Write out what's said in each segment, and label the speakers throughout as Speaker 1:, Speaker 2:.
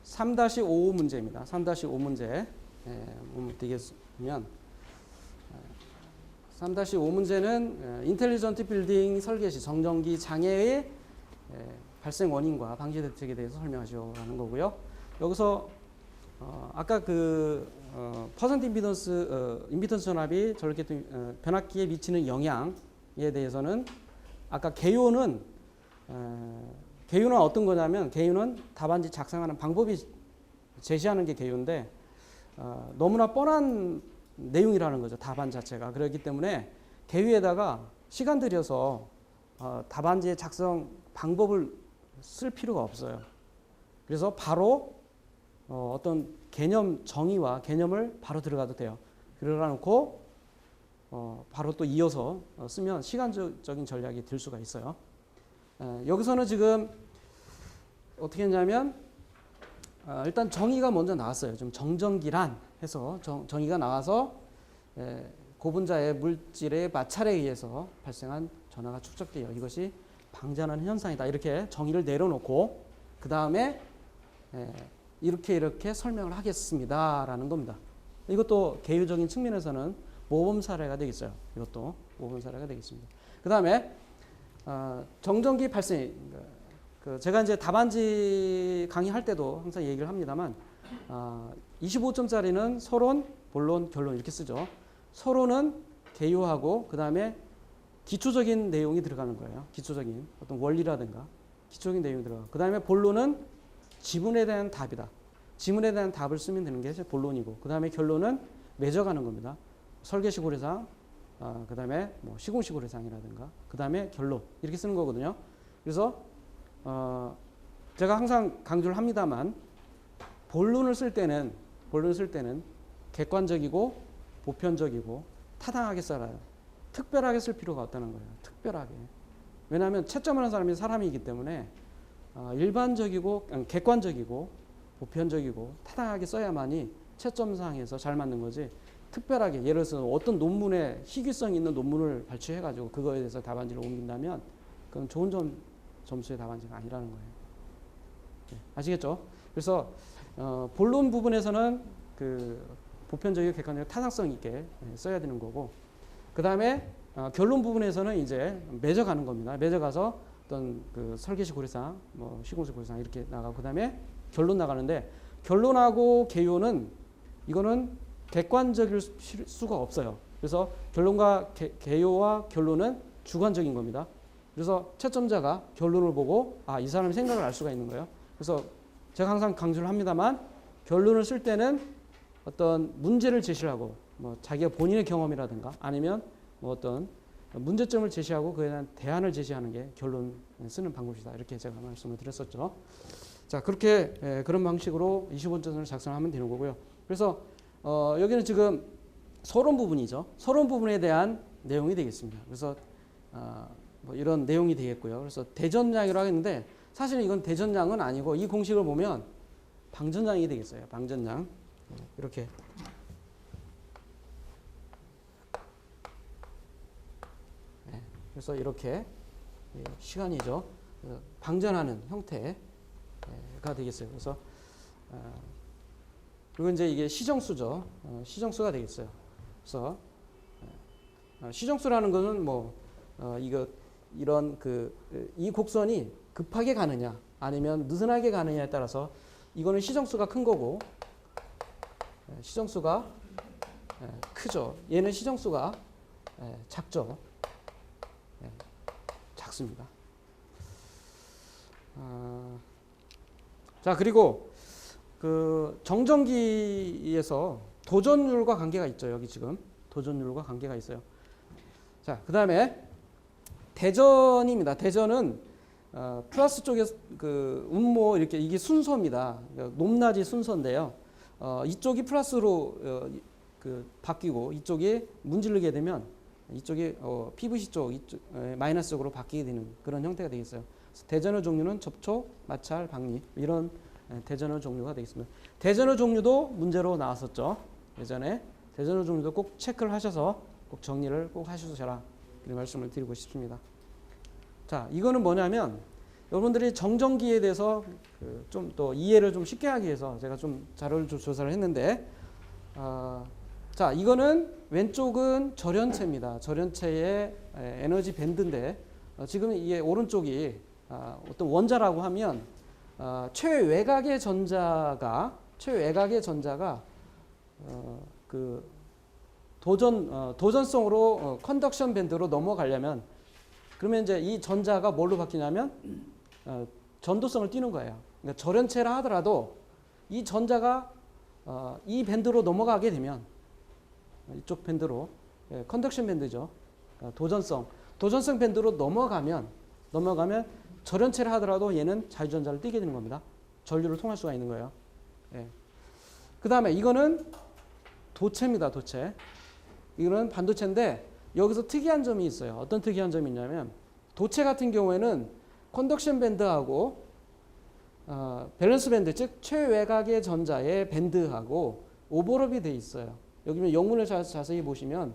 Speaker 1: 3-5 문제입니다. 3-5 문제 보면 되겠으면 3-5 문제는 인텔리전트 빌딩 설계 시 정전기 장애의 발생 원인과 방지 대책에 대해서 설명하시오라는 거고요. 여기서 아까 그 퍼센트 임피던스 전압이 저렇게 변압기에 미치는 영향에 대해서는 아까 개요는 어떤 거냐면 개요는 답안지 작성하는 방법이 제시하는 게 개요인데 너무나 뻔한 내용이라는 거죠. 답안 자체가. 그렇기 때문에 개요에다가 시간 들여서 답안지의 작성 방법을 쓸 필요가 없어요. 그래서 바로 어떤 개념 정의와 개념을 바로 들어가도 돼요. 그러다 놓고 바로 또 이어서 쓰면 시간적인 전략이 들 수가 있어요. 여기서는 지금 어떻게 했냐면 일단 정의가 먼저 나왔어요. 좀 정전기란 해서 정의가 나와서 고분자의 물질의 마찰에 의해서 발생한 전하가 축적되어 이것이 방전하는 현상이다. 이렇게 정의를 내려놓고 그 다음에 이렇게 설명을 하겠습니다라는 겁니다. 이것도 개요적인 측면에서는 모범 사례가 되겠어요. 이것도 모범 사례가 되겠습니다. 그 다음에 정전기 발생, 제가 이제 답안지 강의할 때도 항상 얘기를 합니다만 25점짜리는 서론, 본론, 결론 이렇게 쓰죠. 서론은 개요하고 그 다음에 기초적인 내용이 들어가는 거예요. 기초적인 어떤 원리라든가 기초적인 내용이 들어가고 그 다음에 본론은 지문에 대한 답이다. 지문에 대한 답을 쓰면 되는 게 본론이고 그 다음에 결론은 맺어가는 겁니다. 설계시 고려사항, 그 다음에 뭐 시공시 고려사항이라든가 그 다음에 결론 이렇게 쓰는 거거든요. 그래서 제가 항상 강조를 합니다만 본론을 쓸 때는 객관적이고 보편적이고 타당하게 써라요. 특별하게 쓸 필요가 없다는 거예요. 특별하게. 왜냐하면 채점을 하는 사람이 사람이기 때문에 일반적이고 객관적이고 보편적이고 타당하게 써야만이 채점상에서 잘 맞는 거지 특별하게 예를 들어서 어떤 논문에 희귀성 있는 논문을 발췌해가지고 그거에 대해서 답안지를 옮긴다면 그건 좋은 점수의 답안지가 아니라는 거예요. 네, 아시겠죠? 그래서 본론 부분에서는 그 보편적이고 객관적이고 타당성 있게 써야 되는 거고 그 다음에 결론 부분에서는 이제 맺어가는 겁니다. 맺어가서 어떤 그 설계시 고려사항, 뭐 시공시 고려사항 이렇게 나가고 그 다음에 결론 나가는데 결론하고 개요는 이거는 객관적일 수가 없어요. 그래서 결론과 개요와 결론은 주관적인 겁니다. 그래서 채점자가 결론을 보고 이 사람의 생각을 알 수가 있는 거예요. 그래서 제가 항상 강조를 합니다만 결론을 쓸 때는 어떤 문제를 제시를 하고 뭐 자기가 본인의 경험이라든가 아니면 뭐 어떤 문제점을 제시하고 그에 대한 대안을 제시하는 게 결론 쓰는 방법이다. 이렇게 제가 말씀을 드렸었죠. 자, 그렇게 그런 방식으로 25점을 작성하면 되는 거고요. 그래서 여기는 지금 서론 부분이죠. 서론 부분에 대한 내용이 되겠습니다. 그래서 뭐 이런 내용이 되겠고요. 그래서 대전량이라고 하겠는데 사실은 이건 대전량은 아니고 이 공식을 보면 방전량이 되겠어요. 방전량. 이렇게. 네, 그래서 이렇게 시간이죠. 방전하는 형태가 되겠어요. 그래서 그리고 이제 이게 시정수죠. 시정수가 되겠어요. 그래서 시정수라는 것은 뭐 이런 이 곡선이 급하게 가느냐 아니면 느슨하게 가느냐에 따라서 이거는 시정수가 큰 거고 시정수가 크죠. 얘는 시정수가 작죠. 작습니다. 자, 그리고 그 정전기에서 도전율과 관계가 있죠. 여기 지금 도전율과 관계가 있어요. 자, 그 다음에 대전입니다. 대전은 플러스 쪽에 그 음모 이렇게 이게 순서입니다. 높낮이 순서인데요. 이쪽이 플러스로 바뀌고 이쪽이 문지르게 되면 이쪽이 PVC 쪽 마이너스 쪽으로 바뀌게 되는 그런 형태가 되겠어요. 대전의 종류는 접촉, 마찰, 박리 이런 대전의 종류가 되겠습니다. 대전의 종류도 문제로 나왔었죠. 예전에 대전의 종류도 꼭 체크를 하셔서 꼭 정리를 꼭 하셔라 이런 말씀을 드리고 싶습니다. 자, 이거는 뭐냐면 여러분들이 정전기에 대해서 좀 또 이해를 좀 쉽게 하기 위해서 제가 좀 자료를 좀 조사를 했는데, 자, 이거는 왼쪽은 절연체입니다. 절연체의 에너지 밴드인데, 지금 이게 오른쪽이 어떤 원자라고 하면 최외곽의 전자가 그 도전성으로 컨덕션 밴드로 넘어가려면, 그러면 이제 이 전자가 뭘로 바뀌냐면 전도성을 띠는 거예요. 그러니까 절연체라 하더라도 이 전자가 이 밴드로 넘어가게 되면, 이쪽 밴드로, 컨덕션 밴드죠. 도전성 밴드로 넘어가면 절연체라 하더라도 얘는 자유전자를 띠게 되는 겁니다. 전류를 통할 수가 있는 거예요. 예. 그 다음에 이거는 도체입니다. 도체. 이거는 반도체인데 여기서 특이한 점이 있어요. 어떤 특이한 점이 있냐면, 도체 같은 경우에는 컨덕션 밴드하고 밸런스 밴드, 즉 최외곽의 전자의 밴드하고 오버랩이 돼 있어요. 여기 영문을 자세히 보시면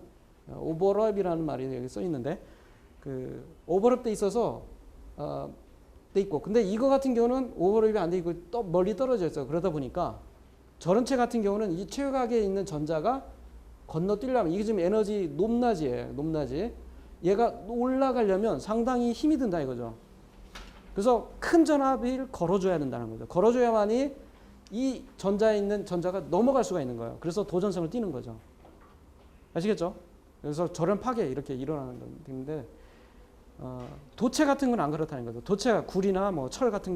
Speaker 1: 오버랩이라는 말이 여기 써 있는데, 그 오버랩 돼 있어서 돼 있고, 근데 이거 같은 경우는 오버랩이 안 돼 있고 또 멀리 떨어져 있어요. 그러다 보니까 절연체 같은 경우는 이 최외곽에 있는 전자가 건너뛰려면, 이게 지금 에너지 높낮이에요. 높낮이. 얘가 올라가려면 상당히 힘이 든다 이거죠. 그래서 큰 전압을 걸어줘야 된다는 거죠. 걸어줘야만이 이 전자에 있는 전자가 넘어갈 수가 있는 거예요. 그래서 도전성을 띠는 거죠. 아시겠죠? 그래서 절연 파괴 이렇게 일어나는 건데, 도체 같은 건 안 그렇다는 거죠. 도체가 구리나 뭐 철 같은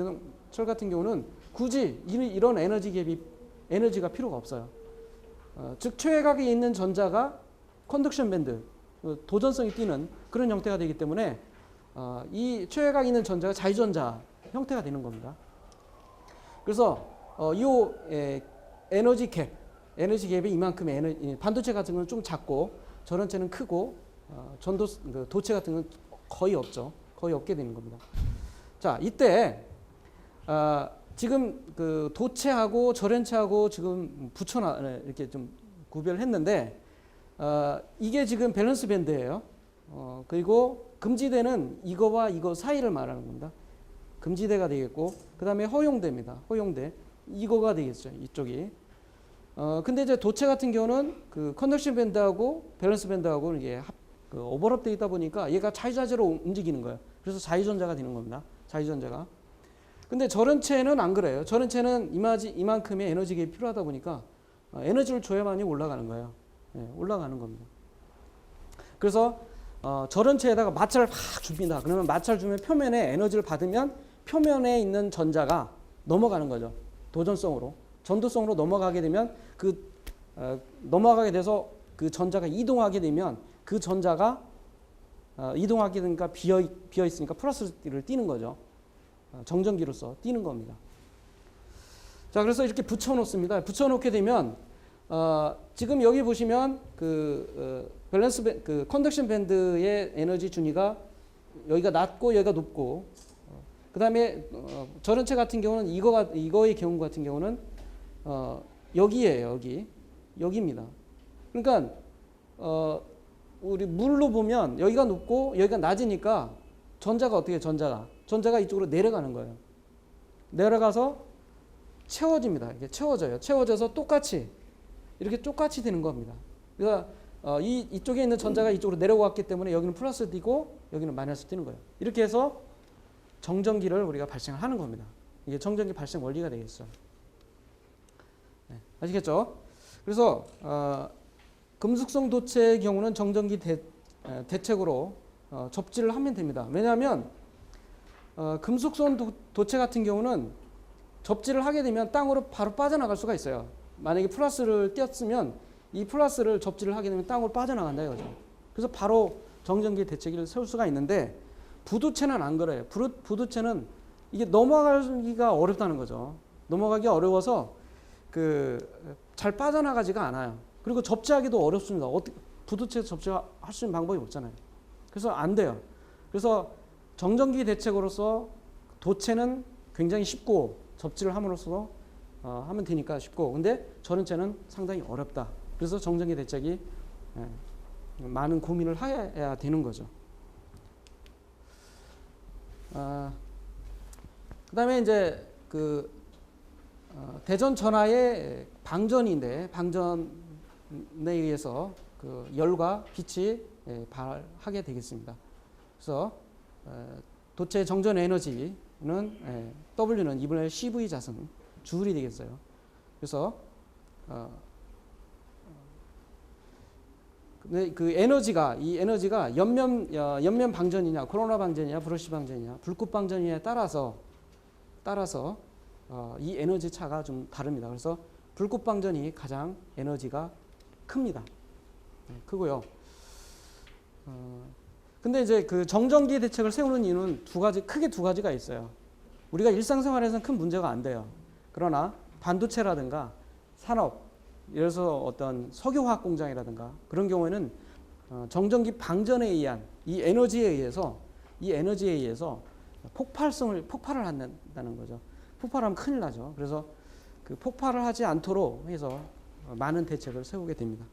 Speaker 1: 경우는 굳이 이런 에너지가 필요가 없어요. 즉 최외곽에 있는 전자가 컨덕션 밴드, 도전성이 띠는 그런 형태가 되기 때문에 이 최외곽에 있는 전자가 자유전자 형태가 되는 겁니다. 그래서 이 에너지 갭이 이만큼의 반도체 같은 건 좀 작고 절연체는 크고 도체 같은 건 거의 없죠. 거의 없게 되는 겁니다. 자, 이때 지금 그 도체하고 절연체하고 지금 이렇게 좀 구별했는데, 이게 지금 밸런스 밴드예요. 그리고 금지대는 이거와 이거 사이를 말하는 겁니다. 금지대가 되겠고, 그 다음에 허용대입니다. 허용대. 이거가 되겠죠. 이쪽이. 근데 이제 도체 같은 경우는 그 컨덕션 밴드하고 밸런스 밴드하고 이게 오버랩 되어 있다 보니까 얘가 자유자재로 움직이는 거예요. 그래서 자유전자가 되는 겁니다. 자유전자가. 근데 절연체는 안 그래요. 절연체는 이만큼의 에너지가 필요하다 보니까 에너지를 줘야만이 올라가는 거예요. 네, 올라가는 겁니다. 그래서 절연체에다가 마찰을 팍 줍니다. 그러면 마찰 주면 표면에 에너지를 받으면 표면에 있는 전자가 넘어가는 거죠. 도전성으로. 전도성으로 넘어가게 되면 넘어가게 돼서 그 전자가 이동하게 되면 그 전자가 이동하게 되니까 비어 있으니까 플러스를 띄는 거죠. 정전기로서 띄는 겁니다. 자, 그래서 이렇게 붙여놓습니다. 붙여놓게 되면 지금 여기 보시면 밸런스 컨덕션 밴드의 에너지 준위가 여기가 낮고 여기가 높고, 그 다음에 절연체 같은 경우는 이거의 경우 같은 경우는 여기에요. 여기입니다. 그러니까 우리 물로 보면 여기가 높고 여기가 낮으니까 전자가 어떻게 해요? 전자가 이쪽으로 내려가는 거예요. 내려가서 채워집니다. 이게 채워져요. 채워져서 이렇게 똑같이 되는 겁니다. 그러니까 이쪽에 있는 전자가 이쪽으로 내려왔기 때문에 여기는 플러스 띄고 여기는 마이너스 띄는 거예요. 이렇게 해서 정전기를 우리가 발생하는 겁니다. 이게 정전기 발생 원리가 되겠죠. 네, 아시겠죠? 그래서 금속성 도체의 경우는 정전기 대책으로 접지를 하면 됩니다. 왜냐하면 금속성 도체 같은 경우는 접지를 하게 되면 땅으로 바로 빠져나갈 수가 있어요. 만약에 플러스를 띄었으면 이 플러스를 접지를 하게 되면 땅으로 빠져나간다 이거죠. 그래서 바로 정전기 대체기를 세울 수가 있는데, 부도체는 안 그래요. 부도체는 이게 넘어가기가 어렵다는 거죠. 넘어가기 어려워서 잘 빠져나가지가 않아요. 그리고 접지하기도 어렵습니다. 부도체 접지할 수 있는 방법이 없잖아요. 그래서 안 돼요. 그래서 정전기 대책으로서 도체는 굉장히 쉽고 접지를 함으로써 하면 되니까 쉽고, 근데 절연체는 상당히 어렵다. 그래서 정전기 대책이 많은 고민을 해야 되는 거죠. 그다음에 이제 대전 전하의 방전인데 방전에 의해서 그 열과 빛이 발하게 되겠습니다. 그래서 도체 정전 에너지는 W는 2분의 CV 자승 주울이 되겠어요. 그래서 그 에너지가 이 에너지가 옆면 방전이냐 코로나 방전이냐 브러쉬 방전이냐 불꽃 방전이냐에 따라서 이 에너지 차가 좀 다릅니다. 그래서 불꽃 방전이 가장 에너지가 큽니다. 크고요. 근데 이제 그 정전기 대책을 세우는 이유는 크게 두 가지가 있어요. 우리가 일상생활에서는 큰 문제가 안 돼요. 그러나 반도체라든가 산업, 예를 들어서 어떤 석유화학 공장이라든가 그런 경우에는 정전기 방전에 의한 이 에너지에 의해서 폭발을 한다는 거죠. 폭발하면 큰일 나죠. 그래서 그 폭발을 하지 않도록 해서 많은 대책을 세우게 됩니다.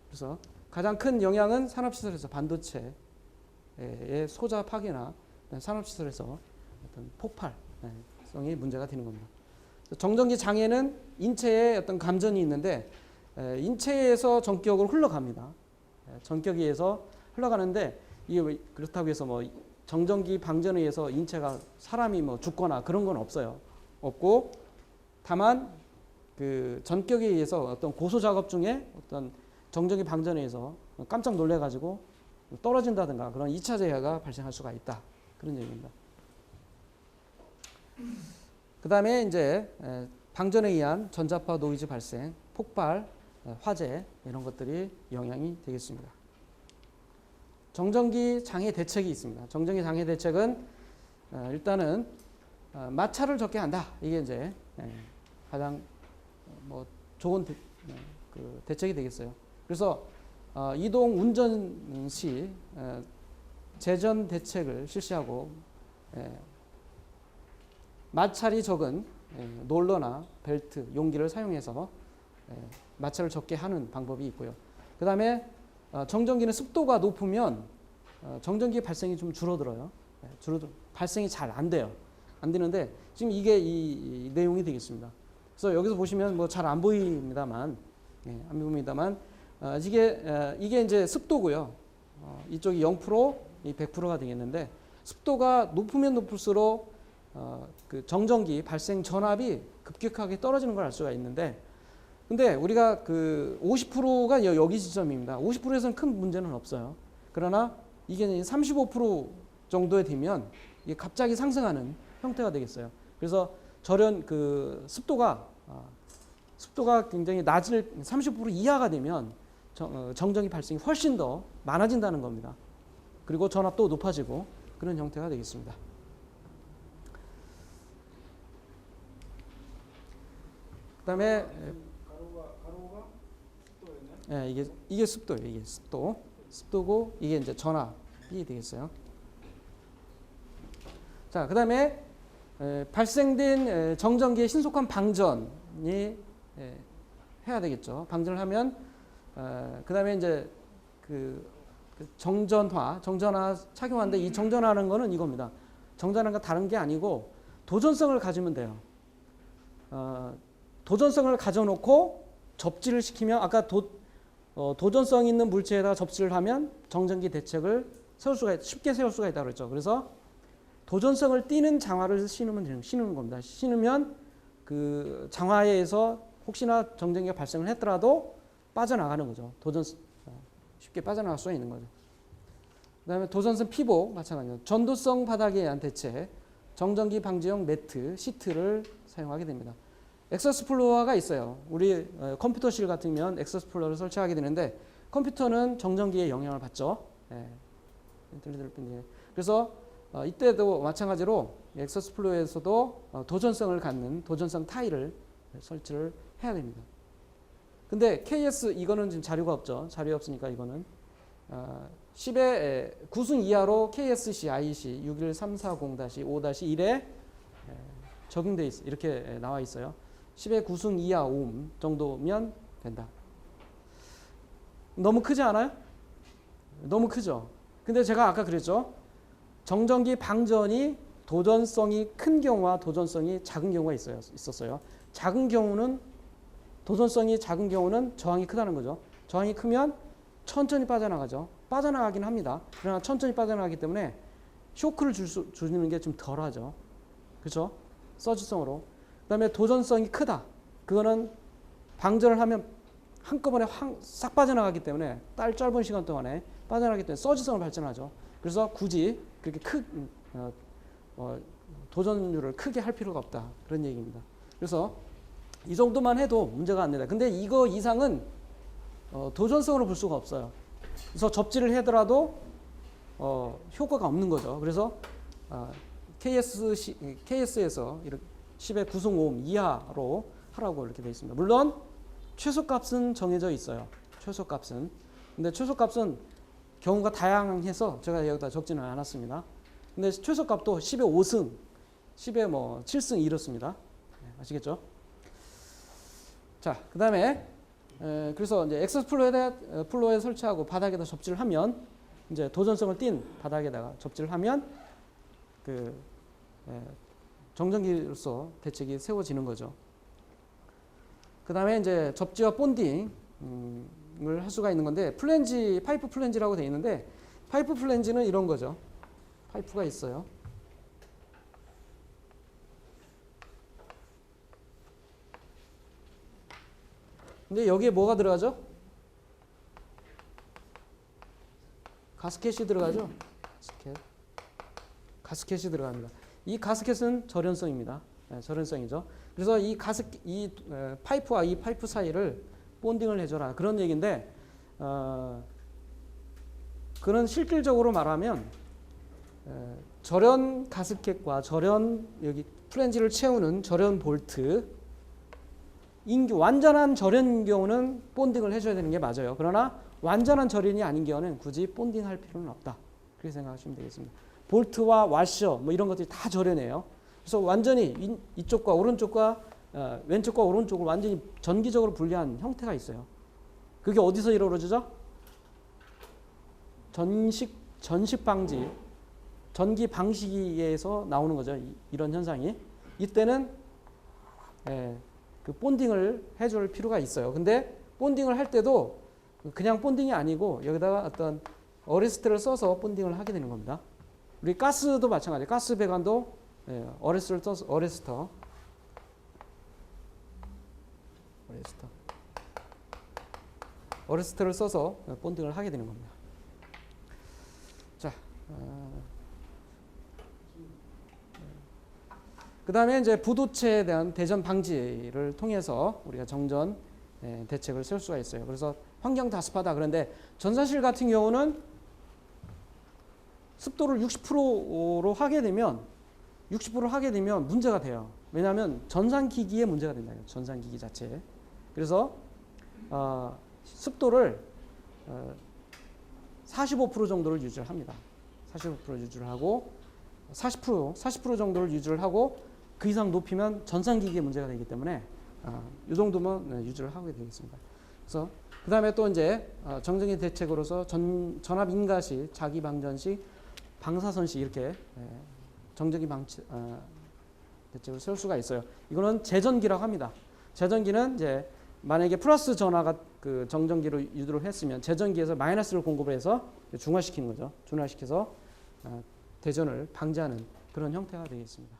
Speaker 1: 그래서 가장 큰 영향은 산업시설에서 반도체의 소자 파괴나 산업시설에서 어떤 폭발성이 문제가 되는 겁니다. 정전기 장애는 인체에 어떤 감전이 있는데 인체에서 전격으로 흘러갑니다. 전격에 의해서 흘러가는데 이게 그렇다고 해서 뭐 정전기 방전에 의해서 인체가 사람이 뭐 죽거나 그런 건 없고 다만 그 전격에 의해서 어떤 고소 작업 중에 어떤 정전기 방전에 의해서 깜짝 놀래 가지고 떨어진다든가 그런 2차 재해가 발생할 수가 있다. 그런 얘기입니다. 그다음에 이제 방전에 의한 전자파 노이즈 발생, 폭발, 화재 이런 것들이 영향이 되겠습니다. 정전기 장애 대책이 있습니다. 정전기 장애 대책은 일단은 마찰을 적게 한다. 이게 이제 가장 뭐 좋은 대책이 되겠어요. 그래서 이동 운전 시 재전 대책을 실시하고 마찰이 적은 롤러나 벨트, 용기를 사용해서 마찰을 적게 하는 방법이 있고요. 그 다음에 정전기는 습도가 높으면 정전기 발생이 좀 줄어들어요. 발생이 잘 안 돼요. 안 되는데 지금 이게 이 내용이 되겠습니다. 그래서 여기서 보시면 뭐 잘 안 보입니다만, 이게 이제 습도고요. 이쪽이 0%, 이 100%가 되겠는데 습도가 높으면 높을수록 그 정전기 발생 전압이 급격하게 떨어지는 걸 알 수가 있는데, 근데 우리가 그 50%가 여기 지점입니다. 50%에서는 큰 문제는 없어요. 그러나 이게 35% 정도에 되면 이게 갑자기 상승하는 형태가 되겠어요. 그래서 그 습도가 굉장히 낮을 30% 이하가 되면 정전기 발생이 훨씬 더 많아진다는 겁니다. 그리고 전압도 높아지고 그런 형태가 되겠습니다. 그다음에 가로가 습도였나요? 이게 습도예요. 이게 습도고 이게 이제 전압이 되겠어요. 자, 그다음에 발생된 정전기의 신속한 방전이 해야 되겠죠. 방전을 하면 그다음에 이제 그 정전화 착용하는데 이 정전화라는 거는 이겁니다. 정전화가 다른 게 아니고 도전성을 가지면 돼요. 도전성을 가져놓고 접지를 시키면 아까 도전성 있는 물체에다가 접지를 하면 정전기 대책을 쉽게 세울 수가 있다고 그랬죠. 그래서 도전성을 띠는 장화를 신는 겁니다. 신으면 그 장화에 의해서 혹시나 정전기가 발생을 했더라도 빠져나가는 거죠. 쉽게 빠져나갈 수가 있는 거죠. 그다음에 도전성 피복 마찬가지로 전도성 바닥에 의한 대책, 정전기 방지용 매트, 시트를 사용하게 됩니다. 액세스 플로어가 있어요. 우리 컴퓨터실 같으면 액세스 플로어를 설치하게 되는데 컴퓨터는 정전기에 영향을 받죠. 그래서 이때도 마찬가지로 액세스 플로어에서도 도전성을 갖는 도전성 타일을 설치를 해야 됩니다. 근데 KS 이거는 지금 자료가 없죠. 자료 없으니까 이거는 10의 9승 이하로 KSC, IEC 61340-5-1에 적용돼 있어. 이렇게 나와 있어요. 10의 9승 이하 오hm 정도면 된다. 너무 크지 않아요? 너무 크죠. 근데 제가 아까 그랬죠. 정전기 방전이 도전성이 큰 경우와 도전성이 작은 경우가 있었어요. 작은 경우는 도전성이 작은 경우는 저항이 크다는 거죠. 저항이 크면 천천히 빠져나가죠. 빠져나가긴 합니다. 그러나 천천히 빠져나가기 때문에 쇼크를 주는 게 좀 덜하죠. 그렇죠? 서지성으로. 그다음에 도전성이 크다. 그거는 방전을 하면 한꺼번에 싹 빠져나가기 때문에 짧은 시간 동안에 빠져나가기 때문에 서지성을 발전하죠. 그래서 굳이 그렇게 도전율을 크게 할 필요가 없다. 그런 얘기입니다. 그래서 이 정도만 해도 문제가 안 된다. 근데 이거 이상은 도전성으로 볼 수가 없어요. 그래서 접지를 하더라도 효과가 없는 거죠. 그래서 KS에서 10의 9승5음 이하로 하라고 이렇게 되어 있습니다. 물론 최소값은 정해져 있어요. 최소값은. 근데 최소값은 경우가 다양해서 제가 여기다 적지는 않았습니다. 근데 최소값도 10의 5승, 10의 뭐 7승 이렇습니다. 아시겠죠? 자, 그 다음에 그래서 이제 액세스 플로어에 설치하고 바닥에다 접지를 하면 이제 도전성을 띤 바닥에다가 접지를 하면 정전기로서 대책이 세워지는 거죠. 그 다음에 이제 접지와 본딩을 할 수가 있는 건데 파이프 플랜지라고 되어 있는데 파이프 플랜지는 이런 거죠. 파이프가 있어요. 근데 여기에 뭐가 들어가죠? 가스켓이 들어가죠. 가스켓이 들어갑니다. 이 가스켓은 절연성입니다. 네, 절연성이죠. 그래서 이 파이프와 이 파이프 사이를 본딩을 해줘라 그런 얘기인데 그런 실질적으로 말하면 절연 가스켓과 절연 여기 플랜지를 채우는 절연 볼트 완전한 절연인 경우는 본딩을 해줘야 되는 게 맞아요. 그러나 완전한 절연이 아닌 경우는 굳이 본딩할 필요는 없다. 그렇게 생각하시면 되겠습니다. 볼트와 와셔 뭐 이런 것들이 다 절연해요. 그래서 완전히 이쪽과 오른쪽과 왼쪽과 오른쪽을 완전히 전기적으로 분리한 형태가 있어요. 그게 어디서 이루어지죠? 전식 방지, 전기 방식에서 나오는 거죠. 이런 현상이. 이때는 그 본딩을 해줄 필요가 있어요. 근데 본딩을 할 때도 그냥 본딩이 아니고 여기다가 어떤 어레스트를 써서 본딩을 하게 되는 겁니다. 우리 가스도 마찬가지예요. 가스 배관도 어레스트를 써서 어레스트를 써서 본딩을 하게 되는 겁니다. 자, 그 다음에 이제 부도체에 대한 대전 방지를 통해서 우리가 정전 대책을 세울 수가 있어요. 그래서 환경 다습하다. 그런데 전사실 같은 경우는 습도를 60%로 하게 되면 문제가 돼요. 왜냐하면 전산기기에 문제가 된다. 전산기기 자체에. 그래서 습도를 45% 정도를 유지를 합니다. 45% 유지를 하고 40% 정도를 유지를 하고 그 이상 높이면 전산기기에 문제가 되기 때문에 이 정도면 유지를 하게 되겠습니다. 그래서 그 다음에 또 이제 정전기 대책으로서 전압 인가시, 자기 방전시, 방사선시 이렇게 정전기 대책을 세울 수가 있어요. 이거는 재전기라고 합니다. 재전기는 이제 만약에 플러스 전화가 그 정전기로 유도를 했으면 재전기에서 마이너스를 공급을 해서 중화시키는 거죠. 중화시켜서 대전을 방지하는 그런 형태가 되겠습니다.